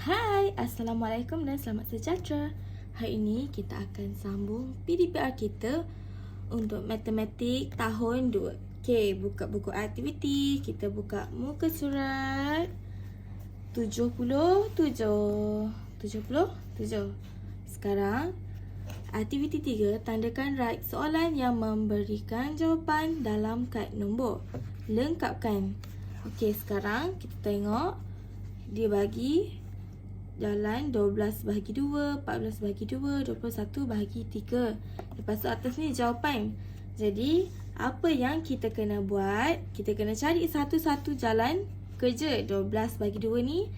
Hai, Assalamualaikum dan selamat sejahtera. Hari ini kita akan sambung PDPR kita untuk matematik tahun 2. Okey, buka buku aktiviti. Kita buka muka surat 77. Sekarang, aktiviti 3, tandakan right soalan yang memberikan jawapan dalam kad nombor. Lengkapkan. Okey, sekarang kita tengok dia bagi jalan 12 bahagi 2, 14 bahagi 2, 21 bahagi 3. Lepas tu atas ni jawapan. Jadi, apa yang kita kena buat? Kita kena cari satu-satu jalan kerja 12 bahagi 2 ni.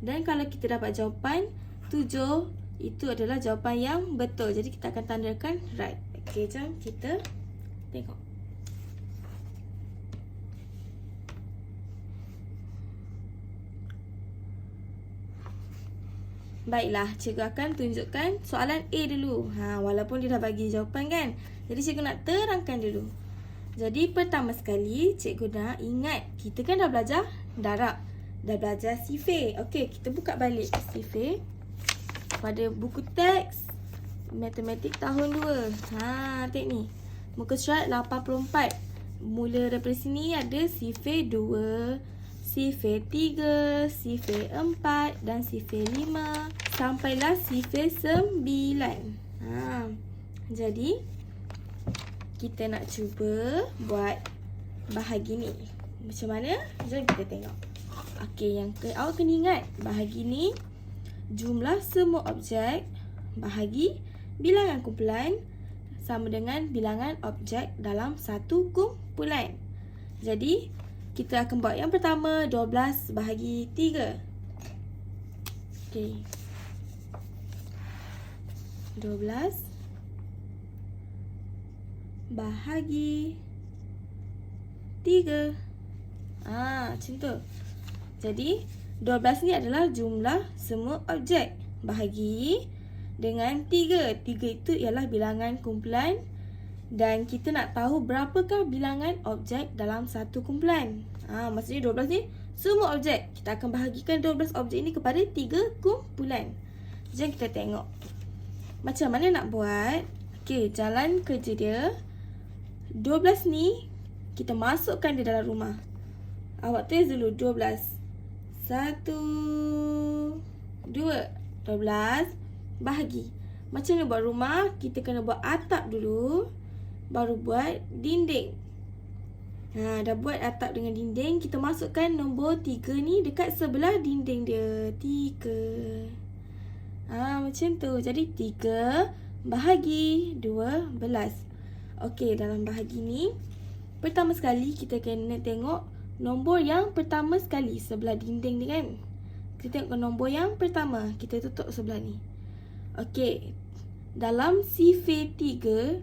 Dan kalau kita dapat jawapan 7, itu adalah jawapan yang betul. Jadi, kita akan tandakan right. Okey, jom kita tengok. Baiklah, cikgu akan tunjukkan soalan A dulu. Walaupun dia dah bagi jawapan kan. Jadi cikgu nak terangkan dulu. Jadi pertama sekali, cikgu nak ingat, kita kan dah belajar darab. Dah belajar sifir. Okey, kita buka balik sifir pada buku teks matematik tahun 2. Tengok ni. Muka surat 84. Mula daripada sini ada sifir 2, sifir 3, sifir 4 dan sifir 5 sampailah sifir 9. Jadi kita nak cuba buat bahagi ni. Macam mana? Jom kita tengok. Okey, yang awak kena ingat, bahagi ni jumlah semua objek bahagi bilangan kumpulan sama dengan bilangan objek dalam satu kumpulan. Jadi kita akan buat yang pertama 12 bahagi 3. Okey. 12 bahagi 3. Macam tu. Jadi 12 ni adalah jumlah semua objek bahagi dengan 3. 3 itu ialah bilangan kumpulan. Dan kita nak tahu berapakah bilangan objek dalam satu kumpulan. Maksudnya 12 ni semua objek. Kita akan bahagikan 12 objek ini kepada 3 kumpulan. Jom kita tengok macam mana nak buat. Okey, jalan kerja dia 12 ni kita masukkan di dalam rumah. Awak tulis dulu 12. 1, 2, 12 bahagi. Macam mana buat rumah? Kita kena buat atap dulu, baru buat dinding. Dah buat atap dengan dinding, kita masukkan nombor 3 ni dekat sebelah dinding dia. 3. Macam tu. Jadi 3 bahagi 12. Okey, dalam bahagi ni pertama sekali kita kena tengok nombor yang pertama sekali sebelah dinding ni kan. Kita tengok nombor yang pertama. Kita tutup sebelah ni. Okey, dalam sifir 3,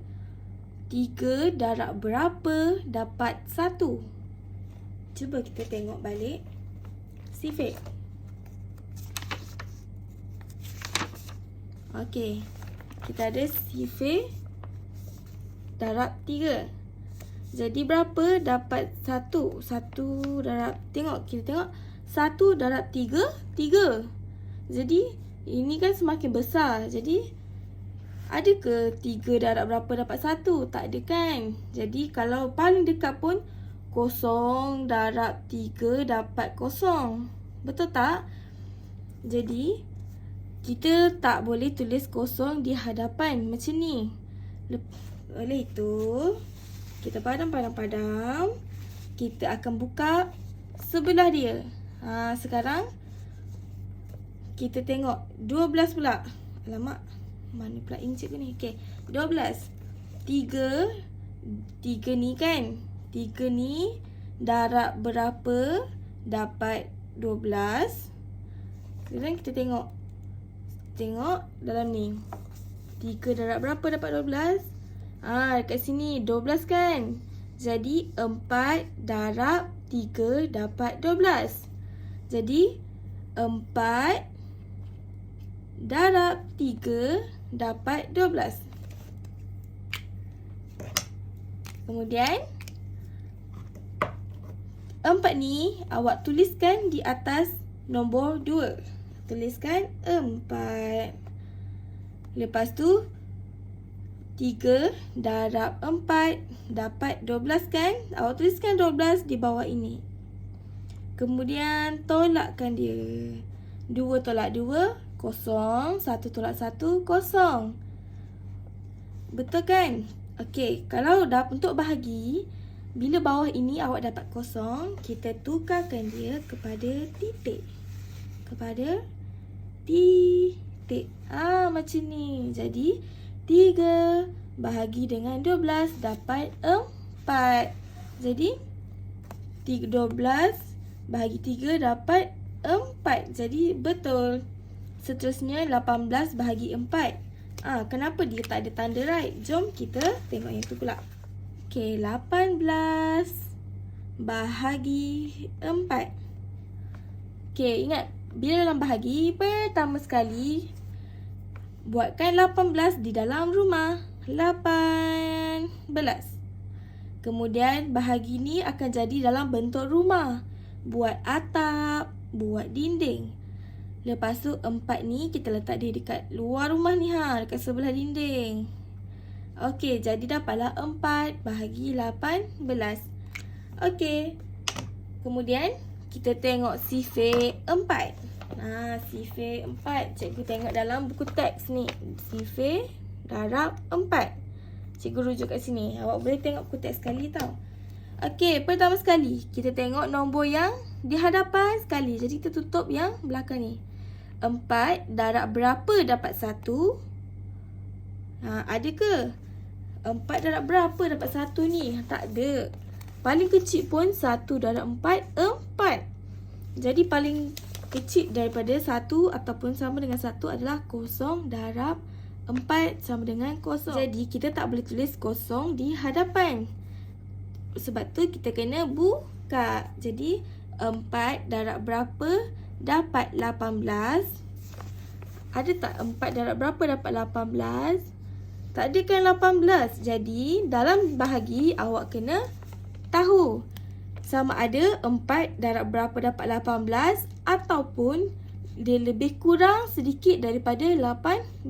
3 darab berapa dapat 1? Cuba kita tengok balik sifir. Okey, kita ada sifir darab 3. Jadi berapa dapat 1? 1 darab, kita tengok 1 darab 3, 3. Jadi ini kan semakin besar. Jadi ada ke 3 darab berapa dapat 1? Tak ada kan? Jadi kalau paling dekat pun 0 darab 3 dapat 0. Betul tak? Jadi kita tak boleh tulis 0 di hadapan macam ni. Oleh itu kita padam. Kita akan buka sebelah dia. Sekarang kita tengok 12 pula. Alamak, mana pula inci ni? Okey, 12. 3 ni kan? 3 ni darab berapa dapat 12? Sekarang kita tengok dalam ni. 3 darab berapa dapat 12? Dekat sini 12 kan? Jadi 4 darab 3 dapat 12. Jadi 4 darab 3 dapat 12. Kemudian 4 ni awak tuliskan di atas nombor 2. tuliskan 4. Lepas tu 3 darab 4 dapat 12 kan? Awak tuliskan 12 di bawah ini. Kemudian tolakkan dia. 2 tolak 2, kosong. 1 tolak 1, kosong. Betul kan? Okey, kalau untuk bahagi, bila bawah ini awak dapat kosong, kita tukarkan dia kepada titik. Kepada titik. Macam ni. Jadi 3 bahagi dengan 12 dapat 4. Jadi 12 bahagi 3 dapat 4. Jadi betul. Seterusnya 18 bahagi 4. Kenapa dia tak ada tanda right? Jom kita tengok yang tu pula. Okey, 18 bahagi 4. Okey, ingat bila dalam bahagi, pertama sekali buatkan 18 di dalam rumah. 18. Kemudian bahagi ni akan jadi dalam bentuk rumah. Buat atap, buat dinding. Lepas tu 4 ni kita letak dia dekat luar rumah ni dekat sebelah dinding. Okey, jadi dapatlah 4 bahagi 18. Okey. Kemudian kita tengok sifar 4. Sifar 4. Cikgu tengok dalam buku teks ni. Sifar darab 4. Cikgu rujuk kat sini. Awak boleh tengok buku teks sekali tau. Okey, pertama sekali kita tengok nombor yang di hadapan sekali. Jadi kita tutup yang belakang ni. 4 darab berapa dapat 1? Ada ke? 4 darab berapa dapat 1 ni? Tak ada. Paling kecil pun 1 darab 4, 4. Jadi paling kecil daripada 1 ataupun sama dengan 1 adalah 0 darab 4 sama dengan 0. Jadi kita tak boleh tulis 0 di hadapan. Sebab tu kita kena buka. Jadi 4 darab berapa dapat 18? Ada tak 4 darab berapa dapat 18? Tak ada kan 18. Jadi dalam bahagi awak kena tahu sama ada 4 darab berapa dapat 18 ataupun dia lebih kurang sedikit daripada 18.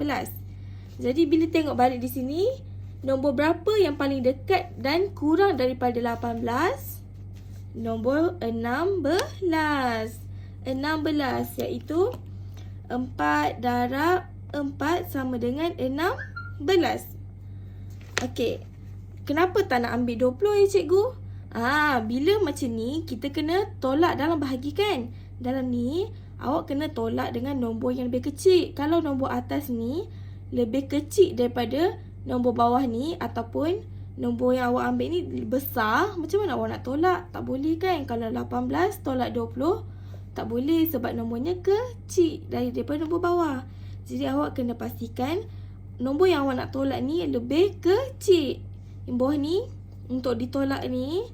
Jadi bila tengok balik di sini, nombor berapa yang paling dekat dan kurang daripada 18? Nombor 16. 16 iaitu 4 darab 4 sama dengan 16. Okey. Kenapa tak nak ambil 20 cikgu? Bila macam ni kita kena tolak dalam bahagi kan? Dalam ni awak kena tolak dengan nombor yang lebih kecil. Kalau nombor atas ni lebih kecil daripada nombor bawah ni ataupun nombor yang awak ambil ni besar, macam mana awak nak tolak? Tak boleh kan? Kalau 18 tolak 20 tak boleh sebab nombornya kecil daripada nombor bawah. Jadi awak kena pastikan nombor yang awak nak tolak ni lebih kecil. Yang bawah ni untuk ditolak ni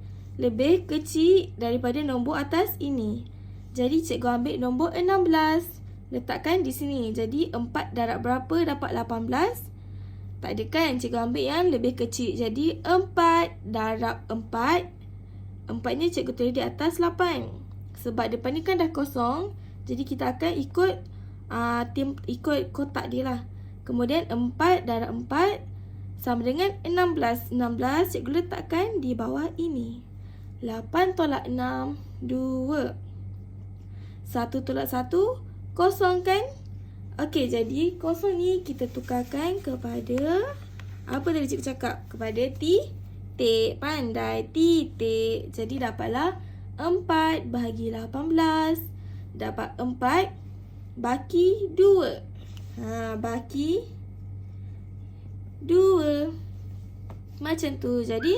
lebih kecil daripada nombor atas ini. Jadi cikgu ambil nombor 16. Letakkan di sini. Jadi 4 darab berapa dapat 18? Tak ada kan? Cikgu ambil yang lebih kecil. Jadi 4 darab 4. 4-nya cikgu tulis di atas 8. Sebab depan ni kan dah kosong. Jadi kita akan ikut kotak dia lah. Kemudian 4 darab 4 sama dengan 16. 16 cikgu letakkan di bawah ini. 8 tolak 6, 2. 1 tolak 1, kosong kan? Okey, jadi kosong ni kita tukarkan kepada apa tadi cikgu cakap? Kepada titik. Pandai, titik. Jadi dapatlah 4 bahagi 18. Dapat 4 baki 2. Baki 2. Macam tu. Jadi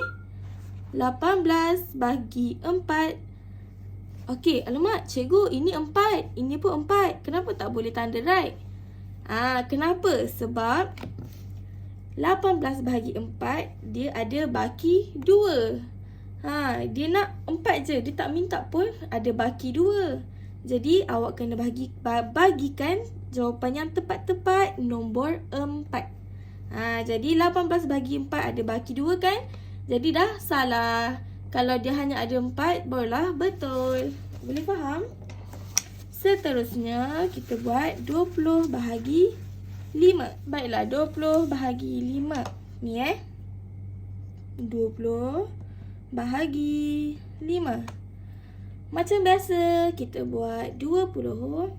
18 bagi 4. Okey, alamak cikgu, ini 4. Ini pun 4. Kenapa tak boleh tanda right? Kenapa? Sebab 18 bahagi 4 dia ada baki 2. Dia nak 4 je. Dia tak minta pun ada baki 2. Jadi awak kena bagikan jawapan yang tepat-tepat nombor 4. Jadi 18 bagi 4 ada baki 2 kan? Jadi dah salah. Kalau dia hanya ada 4 barulah betul. Boleh faham? Seterusnya kita buat 20 bahagi 5. Baiklah, 20 bahagi 5 ni 20 bahagi 5. Macam biasa kita buat 20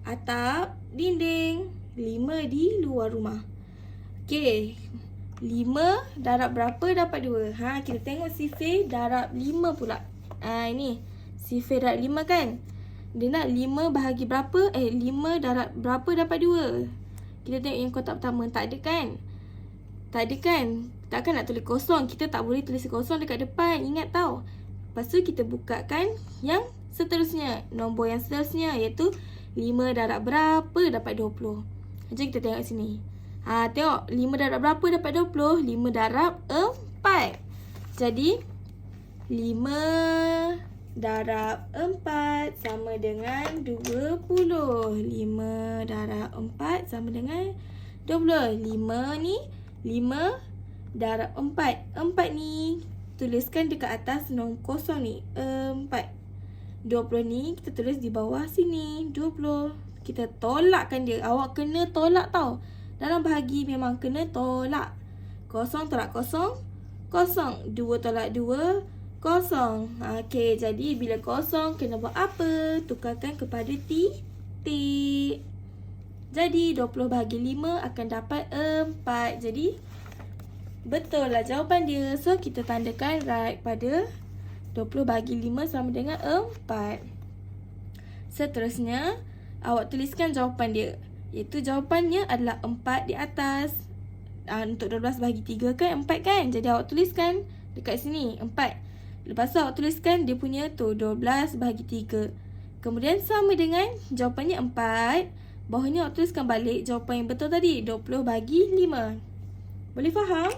atap dinding, 5 di luar rumah. Okey, 5 darab berapa dapat 2? Kita tengok sifir darab 5 pula. Ini sifir darab 5 kan. Dia nak 5 bahagi berapa? 5 darab berapa dapat 2? Kita tengok yang kotak pertama. Tak ada kan? Tak ada kan? Takkan nak tulis kosong. Kita tak boleh tulis kosong dekat depan. Ingat tau. Lepas tu kita bukakan yang seterusnya. Nombor yang seterusnya iaitu 5 darab berapa dapat 20. Jom kita tengok sini. Tengok 5 darab berapa dapat 20? 5 darab 4. Jadi 5 darab 4 sama dengan 20. 5 darab 4 sama dengan 20. 5 ni 5 darab 4. 4 ni tuliskan dekat atas nombor kosong ni. 4. 20 ni kita tulis di bawah sini. 20. Kita tolakkan dia. Awak kena tolak tau. Dalam bahagi memang kena tolak. Kosong tolak kosong. Kosong. 2 tolak 2. Kosong. Okey, jadi bila kosong kena buat apa? Tukarkan kepada titik. Jadi 20 bahagi 5 akan dapat 4. Jadi betul lah jawapan dia. So kita tandakan right pada 20 bahagi 5 sama dengan 4. Seterusnya awak tuliskan jawapan dia. Iaitu jawapannya adalah 4 di atas. Untuk 12 bahagi 3 kan 4 kan. Jadi awak tuliskan dekat sini 4. Lepas tu awak tuliskan dia punya tu 12 bahagi 3. Kemudian sama dengan jawapannya 4. Bawah ni awak tuliskan balik jawapan yang betul tadi. 20 bahagi 5. Boleh faham?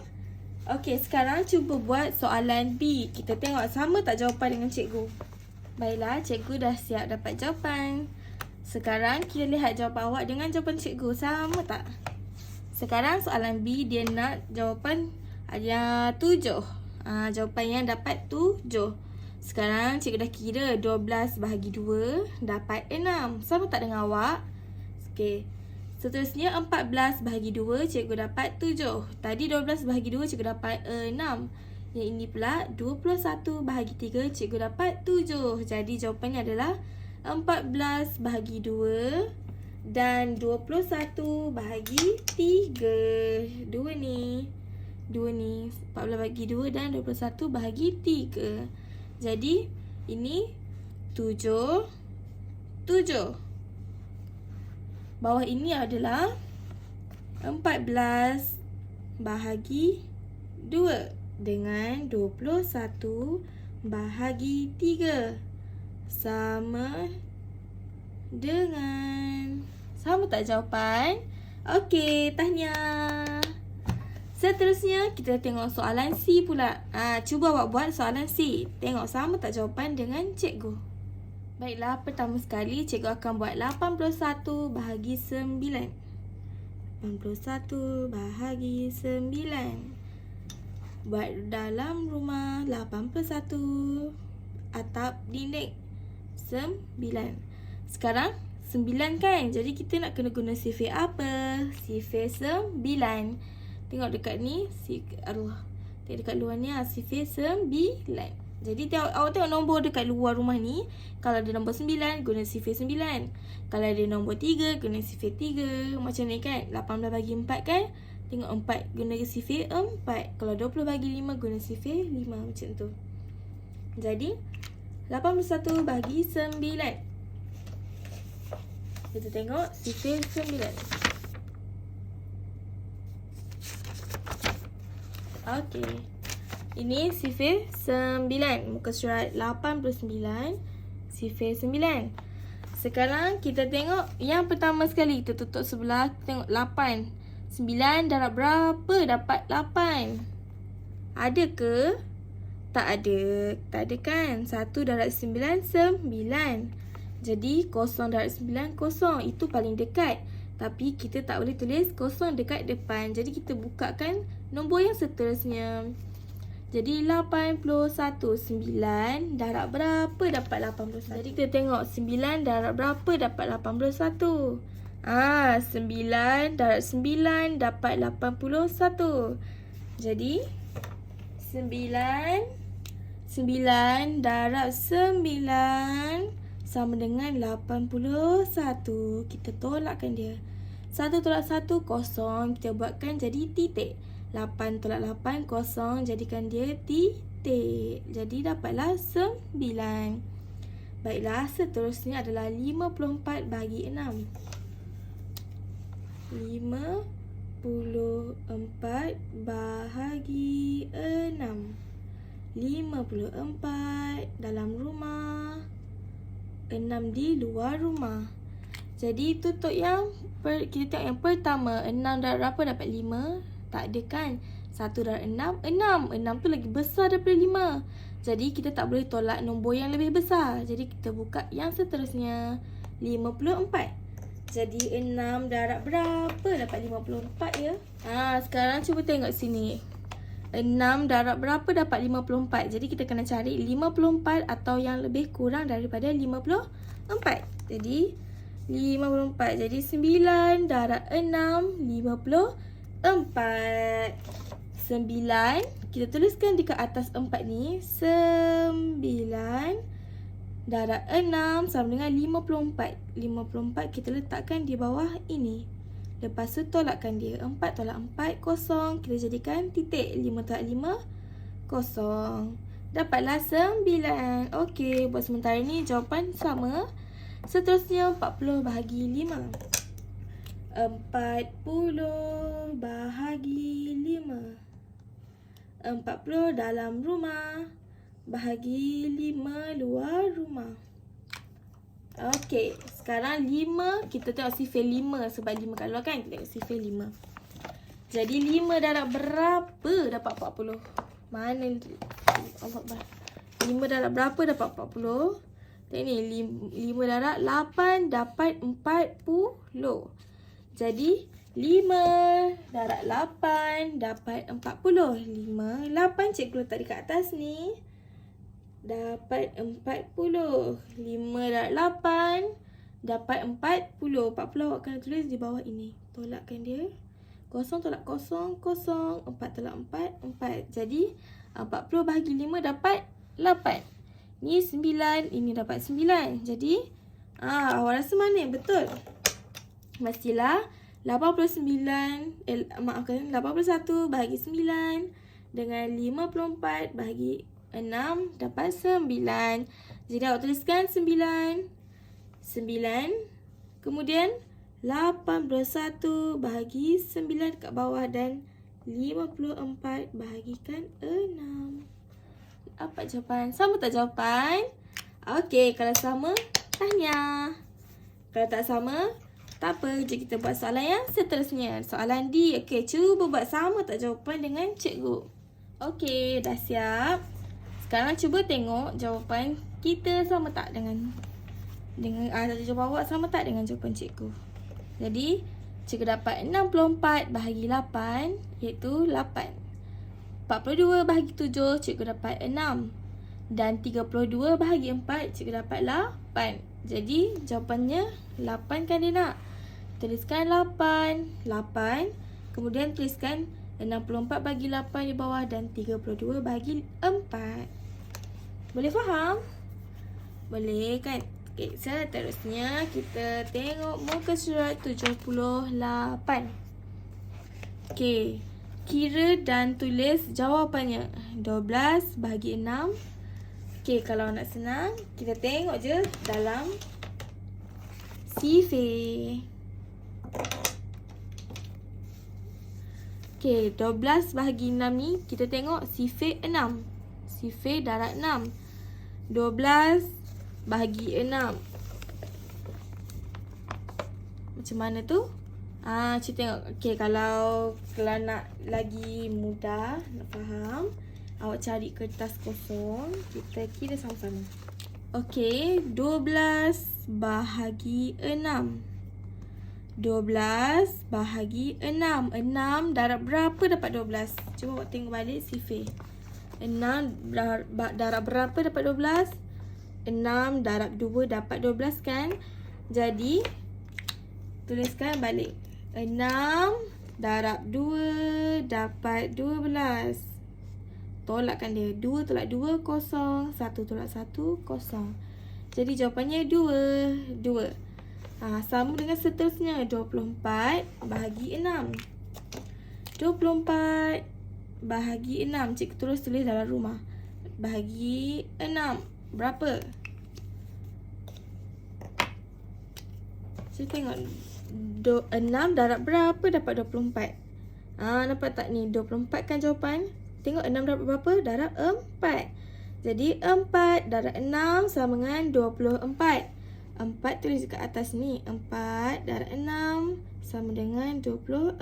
Okey, sekarang cuba buat soalan B. Kita tengok sama tak jawapan dengan cikgu. Baiklah, cikgu dah siap dapat jawapan. Sekarang kita lihat jawapan awak dengan jawapan cikgu. Sama tak? Sekarang soalan B dia nak jawapan ada 7. Jawapan yang dapat 7. Sekarang cikgu dah kira 12 bahagi 2 dapat 6. Sama tak dengan awak? Okey. Seterusnya 14 bahagi 2 cikgu dapat 7. Tadi 12 bahagi 2 cikgu dapat 6. Yang ini pula 21 bahagi 3 cikgu dapat 7. Jadi jawapannya adalah 14 bahagi 2 dan 21 bahagi 3. 2 ni 14 bahagi 2 dan 21 bahagi 3. Jadi ini 7. Bawah ini adalah 14 bahagi 2 dengan 21 bahagi 3 sama dengan. Sama tak jawapan? Okey, tahniah. Seterusnya kita tengok soalan C pula. Cuba awak buat soalan C. Tengok sama tak jawapan dengan cikgu. Baiklah, pertama sekali cikgu akan buat 81 bahagi 9. 81 bahagi 9. Buat dalam rumah 81. Atap dinding 9. Sekarang 9 kan? Jadi kita nak kena guna sifir apa? Sifir 9. Tengok dekat ni. Tengok dekat luar ni sifir 9. Jadi awak tengok nombor dekat luar rumah ni. Kalau ada nombor 9, guna sifir 9. Kalau ada nombor 3, guna sifir 3. Macam ni kan? 18 bagi 4 kan? Tengok 4, guna sifir 4. Kalau 20 bagi 5, guna sifir 5. Macam tu. Jadi 81 bagi 9. Kita tengok sifir 9. Okey. Ini sifir 9. Muka surat 89. Sifir 9. Sekarang kita tengok yang pertama sekali. Kita tutup sebelah. Tengok 8. 9 darab berapa dapat 8? Ada ke? Tak ada. Tak ada kan? 1 darab 9, 9. Jadi kosong darab 9, kosong. Itu paling dekat. Tapi kita tak boleh tulis kosong dekat depan. Jadi kita bukakan nombor yang seterusnya. Jadi 81. 9 darab berapa dapat 81? Jadi kita tengok 9 darab berapa dapat 81. 9 darab 9 dapat 81. Jadi 9 darab 9 sama dengan 81. Kita tolakkan dia. 1 tolak 1, kosong. Kita buatkan jadi titik. 8 tolak 8, kosong. Jadikan dia titik. Jadi dapatlah 9. Baiklah, seterusnya adalah 54 bahagi 6. 54 bahagi 6. 54 dalam rumah, 6 di luar rumah. Jadi tutup yang kita tengok yang pertama. 6 darab berapa dapat 5? Tak ada kan? 1 darab 6, 6. 6 tu lagi besar daripada 5. Jadi kita tak boleh tolak nombor yang lebih besar. Jadi kita buka yang seterusnya. 54. Jadi 6 darab berapa dapat 54 ya? Sekarang cuba tengok sini. 6 darab berapa dapat 54? Jadi kita kena cari 54 atau yang lebih kurang daripada 54. Jadi 54. Jadi 9 darab 6, 54. 9, kita tuliskan di atas 4 ni. 9 darab 6 sama dengan 54. 54 kita letakkan di bawah ini. Lepas tu tolakkan dia. 4 tolak 4, kosong. Kita jadikan titik. 5 tolak 5, kosong. Dapatlah 9. Okey, buat sementara ni jawapan sama. Seterusnya 40 bahagi 5. 40 bahagi 5. 40 dalam rumah bahagi 5 luar rumah. Okey, sekarang 5 kita tengok sifar 5 sebab 5 kat luar kan. Kita tengok sifar 5. Jadi 5 darab berapa dapat 40? Mana ni? 5 darab berapa dapat 40? Tengok ni, 5 darab 8 dapat 40. Jadi 5 darab 8 dapat 40. 5, 8 cikgu letak dekat atas ni. Dapat 40. 5 darab 8 dapat 40. 40 awak kena tulis di bawah ini. Tolakkan dia. Kosong tolak kosong, kosong. 4 tolak 4, 4. Jadi 40 bahagi 5 dapat 8. Ni 9, ini dapat 9. Jadi awak rasa mana yang betul? Mestilah 81 bahagi 9 dengan 54 bahagi 6 dapat 9. Jadi awak tuliskan 9. Kemudian 81 bahagi 9 kat bawah dan 54 bahagikan 6. Apa jawapan? Sama tak jawapan? Okey, kalau sama, tahniah. Kalau tak sama, tak apa. Jom kita buat soalan yang seterusnya. Soalan D. Okey, cuba buat sama tak jawapan dengan cikgu. Okey, dah siap. Sekarang cuba tengok jawapan kita sama tak dengan jawapan awak sama tak dengan jawapan cikgu. Jadi, cikgu dapat 64 bahagi 8 iaitu 8. 42 bahagi 7 cikgu dapat 6. Dan 32 bahagi 4 cikgu dapat 8. Jadi, jawapannya 8 kan dia nak. Tuliskan 8. Kemudian tuliskan 64 bagi 8 di bawah dan 32 bagi 4. Boleh faham? Boleh kan? Okay, seterusnya kita tengok muka surat 78. Okay, kira dan tulis jawapannya. 12 bahagi 6. Okay, kalau nak senang, kita tengok je dalam sifar. Okay, 12 bahagi 6 ni kita tengok sifar 6. Sifar darab 6. 12 bahagi 6. Macam mana tu? Cuba tengok. Okay, kalau nak lagi mudah nak faham, awak cari kertas kosong. Kita kira sama-sama. Okay, 12 bahagi 6. 12 bahagi 6. 6 darab berapa dapat 12? Cuba awak tengok balik sifar. 6 darab berapa dapat 12? 6 darab 2 dapat 12 kan? Jadi tuliskan balik. 6 darab 2 dapat 12. Tolakkan dia. 2 tolak 2, kosong. 1 tolak 1, kosong. Jadi jawapannya 2. 2. Sama dengan seterusnya. 24 bahagi 6. 24 bahagi 6. Cikgu terus tulis dalam rumah. Bahagi 6. Berapa? Saya tengok 6 darab berapa dapat 24. Nampak tak ni? 24 kan jawapan. Tengok 6 darab berapa? Darab 4. Jadi 4 darab 6 sama dengan 24. 4 tulis kat atas ni. 4 darab 6 sama dengan 24.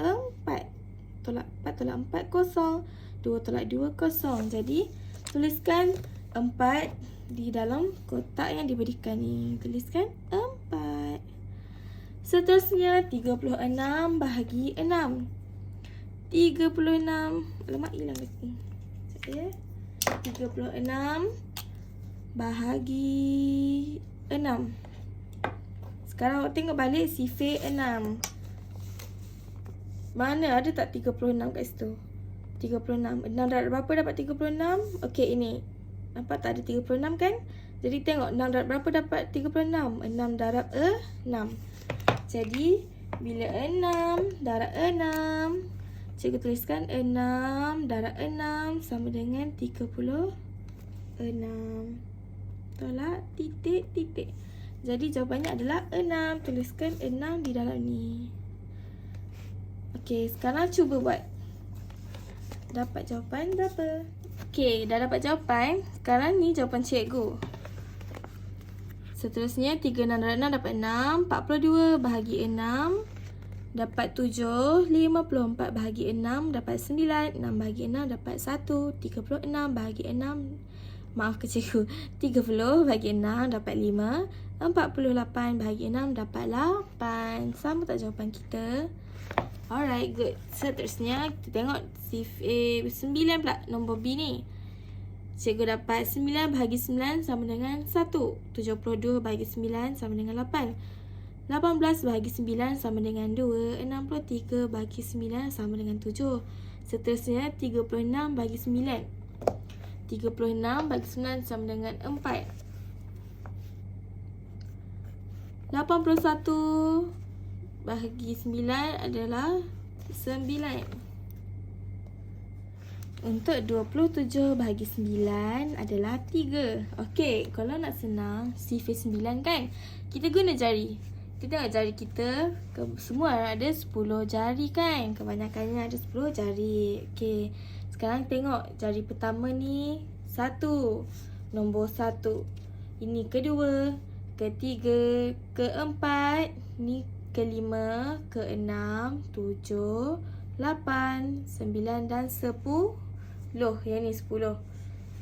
Tolak 4 tolak 4, kosong. 2 tolak 2, kosong. Jadi tuliskan 4 di dalam kotak yang diberikan ni. Tuliskan 4. Seterusnya 36 bahagi 6. 36. Alamak, hilang lagi. Sekejap ya. 36 bahagi 6. Sekarang awak tengok balik sifar 6. Mana ada tak 36 kat situ? 36. 6 darab berapa dapat 36? Okey, ini. Nampak tak ada 36 kan? Jadi tengok 6 darab berapa dapat 36? 6 darab 6. Jadi bila 6 darab 6, cikgu tuliskan 6 darab 6 sama dengan 36. Tolak titik titik. Jadi jawapannya adalah 6. Tuliskan 6 di dalam ni. Okey, sekarang cuba buat. Dapat jawapan berapa? Okey, dah dapat jawapan. Sekarang ni jawapan cikgu. Seterusnya 36 darab 6 dapat 6. 42 bahagi 6 dapat 7. 54 bahagi 6 dapat 9. 6 bahagi 6 dapat 1. 36 bahagi 6, maaf ke cikgu, 30 bahagi 6 dapat 5. 48 bahagi 6 dapat 8. Sama tak jawapan kita? Alright, good. Seterusnya kita tengok sifar 9 pula, nombor B ni. Cikgu dapat 9 bahagi 9 sama dengan 1. 72 bahagi 9 sama dengan 8. 18 bahagi 9 sama dengan 2. 63 bahagi 9 sama dengan 7. Seterusnya 36 bahagi 9. 36 bahagi 9 sama dengan 4. 81 bahagi 9 adalah 9. Untuk 27 bahagi 9 adalah 3. Okey, kalau nak senang sifar 9 kan, kita guna jari. Kita tengok jari kita, semua ada 10 jari kan. Kebanyakannya ada 10 jari. Okey, sekarang tengok jari pertama ni 1. Nombor 1. Ini kedua, ketiga, keempat, ni kelima, keenam, 7, 8, 9 dan 10. Yang ni 10.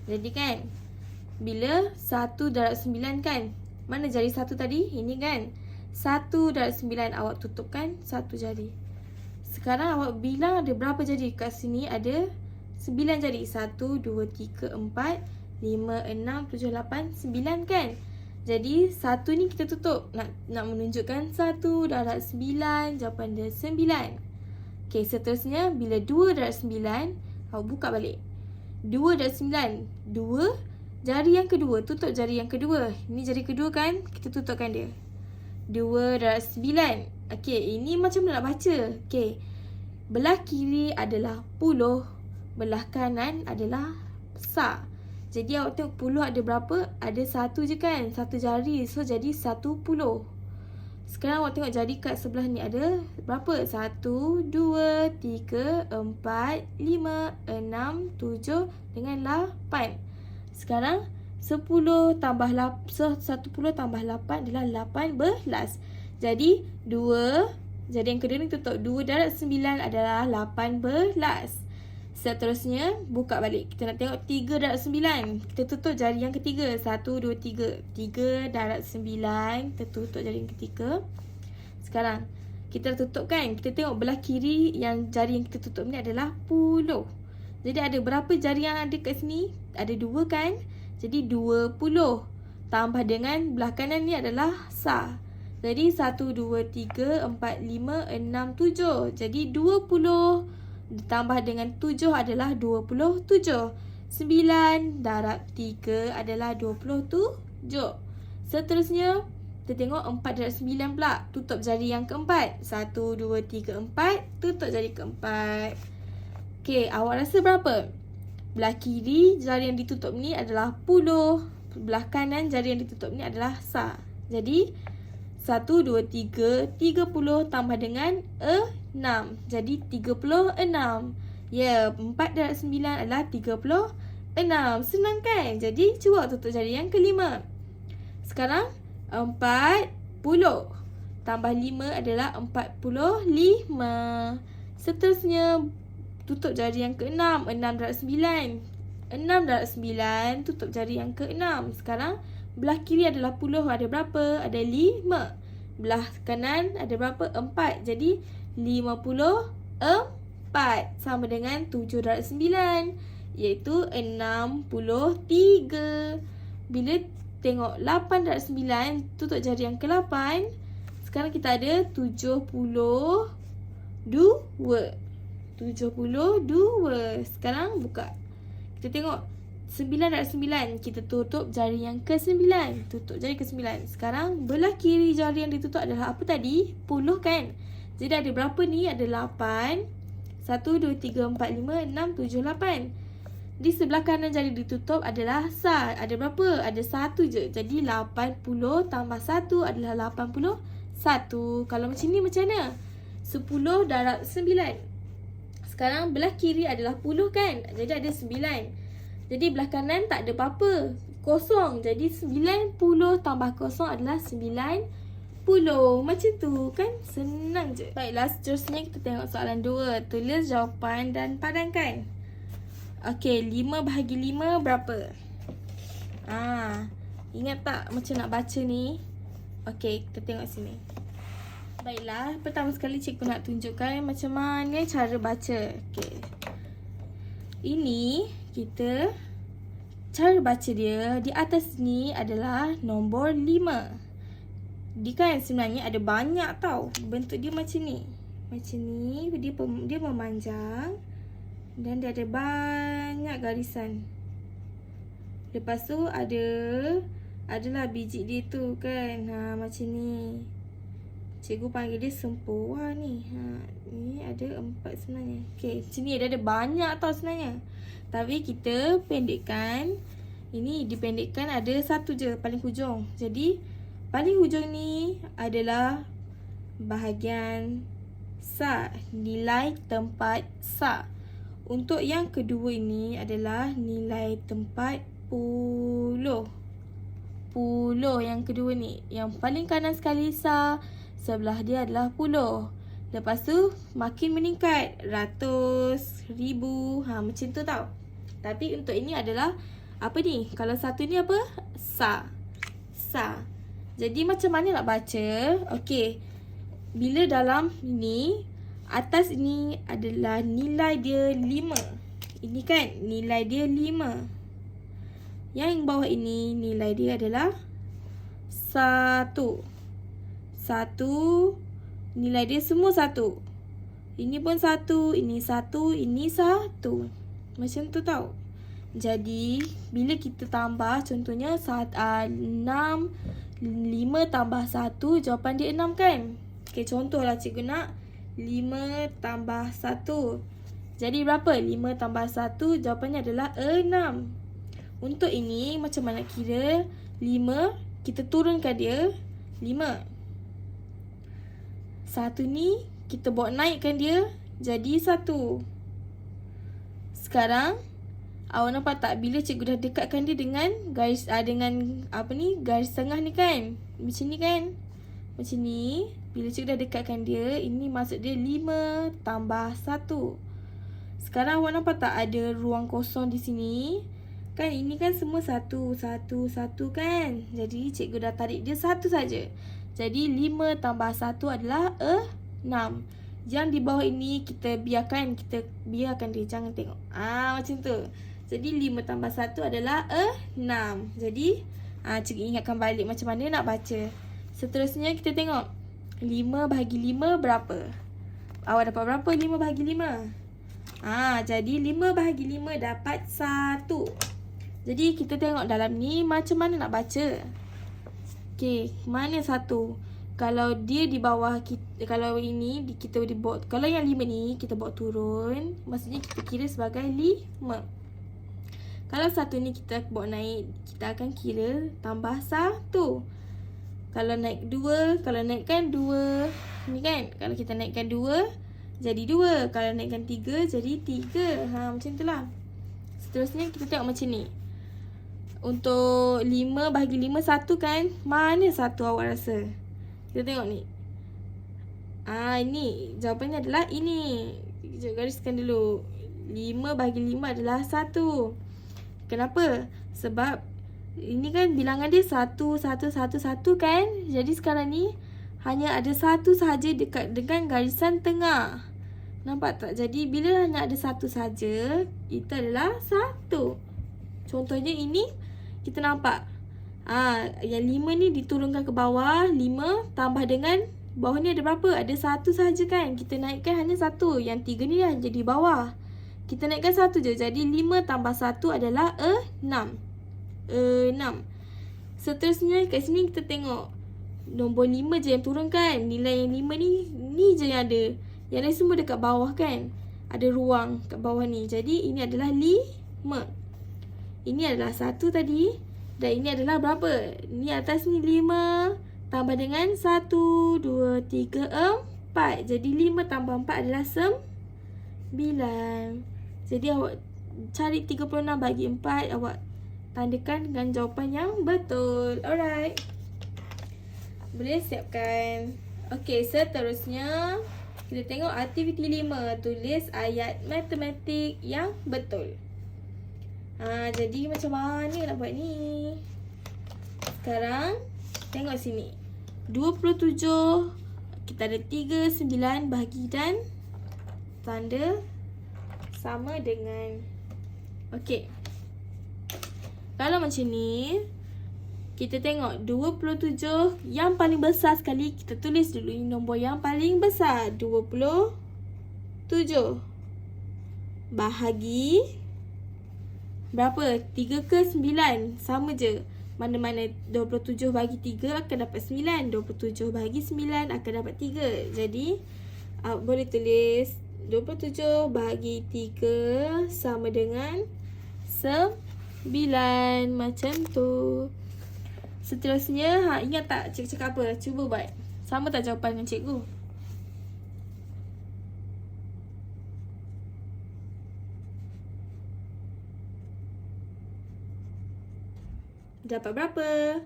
Jadi kan, bila 1 darab 9 kan, mana jari 1 tadi? Ini kan, 1 darab 9 awak tutupkan 1 jari. Sekarang awak bilang ada berapa jari? Kat sini ada 9 jari. 1, 2, 3, 4, 5, 6, 7, 8, 9 kan. Jadi 1 ni kita tutup. Nak menunjukkan 1 darab 9, jawapan dia 9. Okey, seterusnya bila 2 darab 9, awak buka balik. 2 darab 9. 2, jari yang kedua. Tutup jari yang kedua. Ini jari kedua kan? Kita tutupkan dia. 2 darab 9. Okey, ini macam mana nak baca? Okey, belah kiri adalah puluh. Belah kanan adalah besar. Jadi awak tengok puluh ada berapa? Ada 1 je kan? 1 jari. So jadi 10. Sekarang awak tengok jari kat sebelah ni ada berapa? 1, 2, 3, 4, 5, 6, 7 dengan 8. Sekarang 10 tambah 8, so 10 tambah 8 adalah 18. Jadi 2, jadi yang kedua ni tutup. 2 darab 9 adalah 18. Seterusnya buka balik. Kita nak tengok 3 darab 9. Kita tutup jari yang ketiga. 1, 2, 3. 3 darab 9. Kita tutup jari yang ketiga. Sekarang kita tutup kan. Kita tengok belah kiri yang jari yang kita tutup ni adalah puluh. Jadi ada berapa jari yang ada kat sini? Ada 2 kan? Jadi 20. Tambah dengan belah kanan ni adalah sa. Jadi 1, 2, 3, 4, 5, 6, 7. Jadi 20 ditambah dengan 7 adalah 27. 9 darab 3 adalah 27. Seterusnya kita tengok 4 darab 9 pula. Tutup jari yang keempat. 1, 2, 3, 4. Tutup jari keempat. Okey, awak rasa berapa? Belah kiri jari yang ditutup ni adalah 10. Belah kanan jari yang ditutup ni adalah sa. Jadi 1, 2, 3, 30 tambah dengan 6. Jadi 36. Ya, 4 darab 9 adalah 36. Senang kan? Jadi cuba tutup jari yang kelima. Sekarang 40 tambah 5 adalah 45. Seterusnya tutup jari yang ke-6. 6 darab 9. 6 darab 9 tutup jari yang ke-6. Sekarang belah kiri adalah 10. Ada berapa? Ada 5. Belah kanan ada berapa? 4. Jadi 54 sama dengan 7 darab 9, iaitu 63. Bila tengok 8 darab 9, tutup jari yang ke-8. Sekarang kita ada 72. 72. Sekarang buka. Kita tengok 9 darab 9. Kita tutup jari yang ke-9. Tutup jari ke-9. Sekarang belah kiri jari yang ditutup adalah apa tadi? 10 kan? Jadi ada berapa ni? Ada 8. 1, 2, 3, 4, 5, 6, 7, 8. Di sebelah kanan jari ditutup adalah sa. Ada berapa? Ada 1 je. Jadi 80 tambah 1 adalah 81. Kalau macam ni macam mana? 10 darab 9. Sekarang belah kiri adalah 10 kan? Jadi ada 9. Jadi belah kanan tak ada apa-apa. Kosong. Jadi 90 tambah kosong adalah 90. Macam tu kan? Senang je. Baiklah, seterusnya kita tengok soalan 2. Tulis jawapan dan padankan. Okey, 5 bahagi 5 berapa? Ingat tak macam nak baca ni? Okey, kita tengok sini. Baiklah, pertama sekali cikgu nak tunjukkan macam mana cara baca. Okey. Ini kita cara baca dia di atas ni adalah nombor 5. Dia kan sebenarnya ada banyak tau. Bentuk dia macam ni. Macam ni, dia memanjang dan dia ada banyak garisan. Lepas tu adalah biji dia tu kan. Macam ni. Cikgu panggil dia sempoa ni. Ni ada 4 sebenarnya. Okey, sini ada banyak tau sebenarnya. Tapi kita pendekkan. Ini dipendekkan ada 1 je paling hujung. Jadi paling hujung ni adalah bahagian sa, nilai tempat sa. Untuk yang kedua ini adalah nilai tempat puluh. Puluh yang kedua ni. Yang paling kanan sekali sa, sebelah dia adalah puluh. Lepas tu makin meningkat, ratus, ribu. Macam tu tau. Tapi untuk ini adalah apa ni? Kalau satu ni apa? Sa. Sa. Jadi macam mana nak baca? Okey. Bila dalam ini, atas ini adalah nilai dia 5. Ini kan nilai dia 5. Yang bawah ini nilai dia adalah 1. 1. Nilai dia semua 1. Ini pun 1. Ini 1. Ini 1. Macam tu tau. Jadi bila kita tambah, contohnya 5 tambah 1, jawapan dia 6 kan? Okay, contohlah cikgu nak 5 tambah 1. Jadi berapa? 5 tambah 1, jawapannya adalah 6. Untuk ini macam mana kira? 5, kita turunkan dia 5. 1 ni kita bawa naikkan dia jadi 1. Sekarang awak nampak tak bila cikgu dah dekatkan dia dengan garis garis tengah ni kan? Macam ni kan? Macam ni. Bila cikgu dah dekatkan dia, ini maksud dia 5 tambah 1. Sekarang awak nampak tak ada ruang kosong di sini? Kan ini kan semua 1 kan? Jadi cikgu dah tarik dia 1 saja. Jadi 5 tambah 1 adalah 6. Yang di bawah ini kita biarkan dia, jangan tengok. Macam tu. Jadi 5 tambah 1 adalah 6. Jadi cikgu ingatkan balik macam mana nak baca. Seterusnya kita tengok 5 bahagi 5 berapa? Awak dapat berapa 5 bahagi 5? Jadi 5 bahagi 5 dapat 1. Jadi kita tengok dalam ni macam mana nak baca. Okey, mana 1? Kalau dia di bawah kita, kalau ini kita dibawa, kalau yang 5 ni kita bawa turun, maksudnya kita kira sebagai 5. Kalau 1 ni kita bawa naik, kita akan kira tambah 1. Kalau naik 2, kalau naikkan 2, ni kan, kalau kita naikkan 2 jadi 2, kalau naikkan 3 jadi 3. Macam itulah. Seterusnya kita tengok macam ni. Untuk 5 bahagi 5 1 kan? Mana 1 awak rasa? Kita tengok ni. Ini jawapannya adalah ini. Sekejap gariskan dulu. 5 bahagi 5 adalah 1. Kenapa? Sebab ini kan bilangan dia 1, 1, 1, 1 kan? Jadi sekarang ni hanya ada 1 sahaja dekat dengan garisan tengah. Nampak tak? Jadi bila hanya ada 1 sahaja, itu adalah 1. Contohnya ini kita nampak. Yang 5 ni diturunkan ke bawah. 5 tambah dengan bawah ni ada berapa? Ada 1 sahaja kan? Kita naikkan hanya 1. Yang 3 ni dah jadi bawah. Kita naikkan 1 je. Jadi 5 tambah 1 adalah 6. 6. Seterusnya kat sini kita tengok. Nombor 5 je yang turun kan? Nilai yang 5 ni je yang ada. Yang lain semua dekat bawah kan? Ada ruang kat bawah ni. Jadi ini adalah 5. Ini adalah 1 tadi. Dan ini adalah berapa? Ni atas ni 5 tambah dengan 1, 2, 3, 4. Jadi 5 tambah 4 adalah 9. Jadi awak cari 36 bagi 4. Awak tandakan dengan jawapan yang betul. Alright. Boleh siapkan. Okey, seterusnya kita tengok aktiviti 5. Tulis ayat matematik yang betul. Jadi macam mana nak buat ni? Sekarang tengok sini. 27 kita ada 3, 9 bahagi dan tanda sama dengan. Okey. Kalau macam ni, kita tengok 27 yang paling besar sekali, kita tulis dulu nombor yang paling besar. 27 bahagi berapa? 3 ke 9? Sama je. Mana-mana 27 bahagi 3 akan dapat 9. 27 bahagi 9 akan dapat 3. Jadi boleh tulis 27 bahagi 3 sama dengan 9. Macam tu. Seterusnya, ingat tak cikgu cakap apa? Cuba buat. Sama tak jawapan dengan cikgu? Dapat berapa?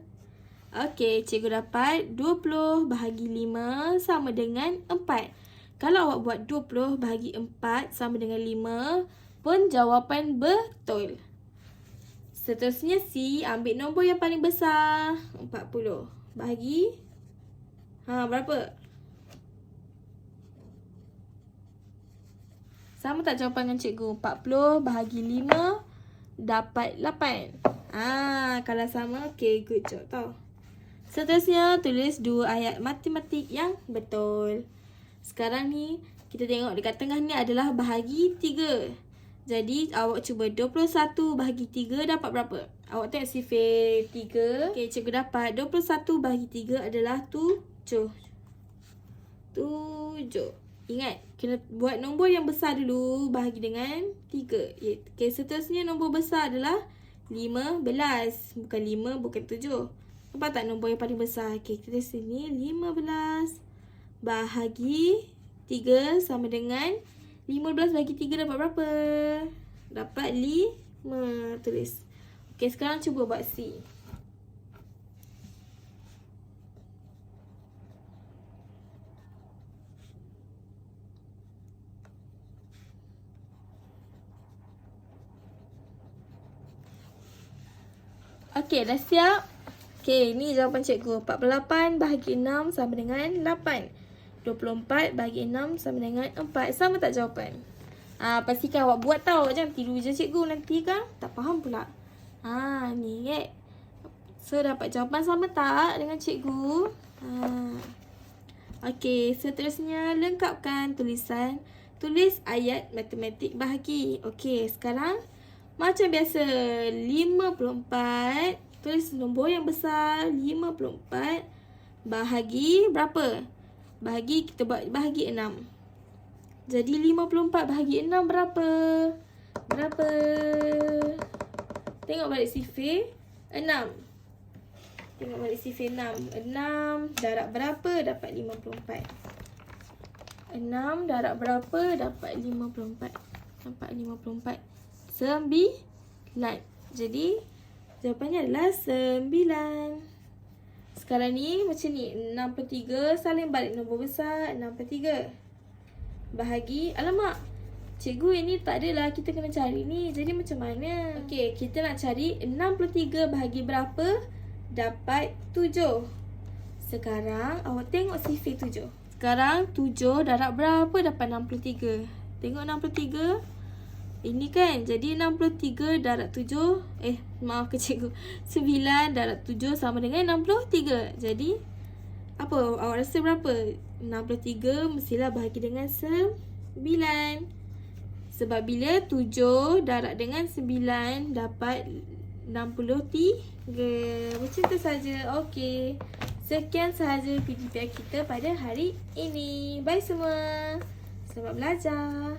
Okey, cikgu dapat 20 bahagi 5 sama dengan 4. Kalau awak buat 20 bahagi 4 sama dengan 5 pun jawapan betul. Seterusnya C, ambil nombor yang paling besar. 40 bahagi berapa? Sama tak jawapan dengan cikgu? 40 bahagi 5 dapat 8. Kalau sama, okay, good job tau. Seterusnya, tulis 2 ayat matematik yang betul. Sekarang ni, kita tengok dekat tengah ni adalah bahagi 3. Jadi, awak cuba 21 bahagi 3 dapat berapa? Awak tengok sifir 3. Okay, cikgu dapat 21 bahagi 3 adalah 7. 7. Ingat, kena buat nombor yang besar dulu bahagi dengan 3. Okay, seterusnya nombor besar adalah 15. Bukan 5, bukan 7. Nampak tak nombor yang paling besar? Okay, kita sini 15 bahagi 3 sama dengan 15 bahagi 3 dapat berapa? Dapat 5. Tulis. Okay, sekarang cuba buat C. Okey, dah siap? Okey, ni jawapan cikgu. 48 bahagi 6 sama dengan 8. 24 bahagi 6 sama dengan 4. Sama tak jawapan? Pastikan awak buat tau. Jangan tiru je cikgu. Nanti kan tak faham pula. Ni So dapat jawapan sama tak dengan cikgu? Okey, seterusnya lengkapkan tulisan. Tulis ayat matematik bahagi. Okey, sekarang macam biasa 54. Tulis nombor yang besar 54 bahagi berapa? Kita buat bahagi 6. Jadi 54 bahagi 6 berapa? Tengok balik sifir 6. Tengok balik sifir 6. 6 darab berapa? Dapat 54. 6 darab berapa? Dapat 54. Dapat 54. 9. Jadi jawapannya adalah 9. Sekarang ni macam ni. 63 salin balik nombor besar 63. Bahagi, alamak, cikgu ini tak adalah, kita kena cari ni. Jadi macam mana? Okey, kita nak cari 63 bahagi berapa? Dapat 7. Sekarang awak tengok sifir 7. Sekarang 7 darab berapa? Dapat 63. Tengok 63. Ini kan, jadi 63 darab 7. Maaf ke cikgu. 9 darab 7 sama dengan 63. Jadi apa awak rasa berapa? 63 mestilah bahagi dengan 9. Sebab bila 7 darab dengan 9 dapat 63. Macam tu saja. Okey. Sekian sahaja PDPR kita pada hari ini. Bye semua. Selamat belajar.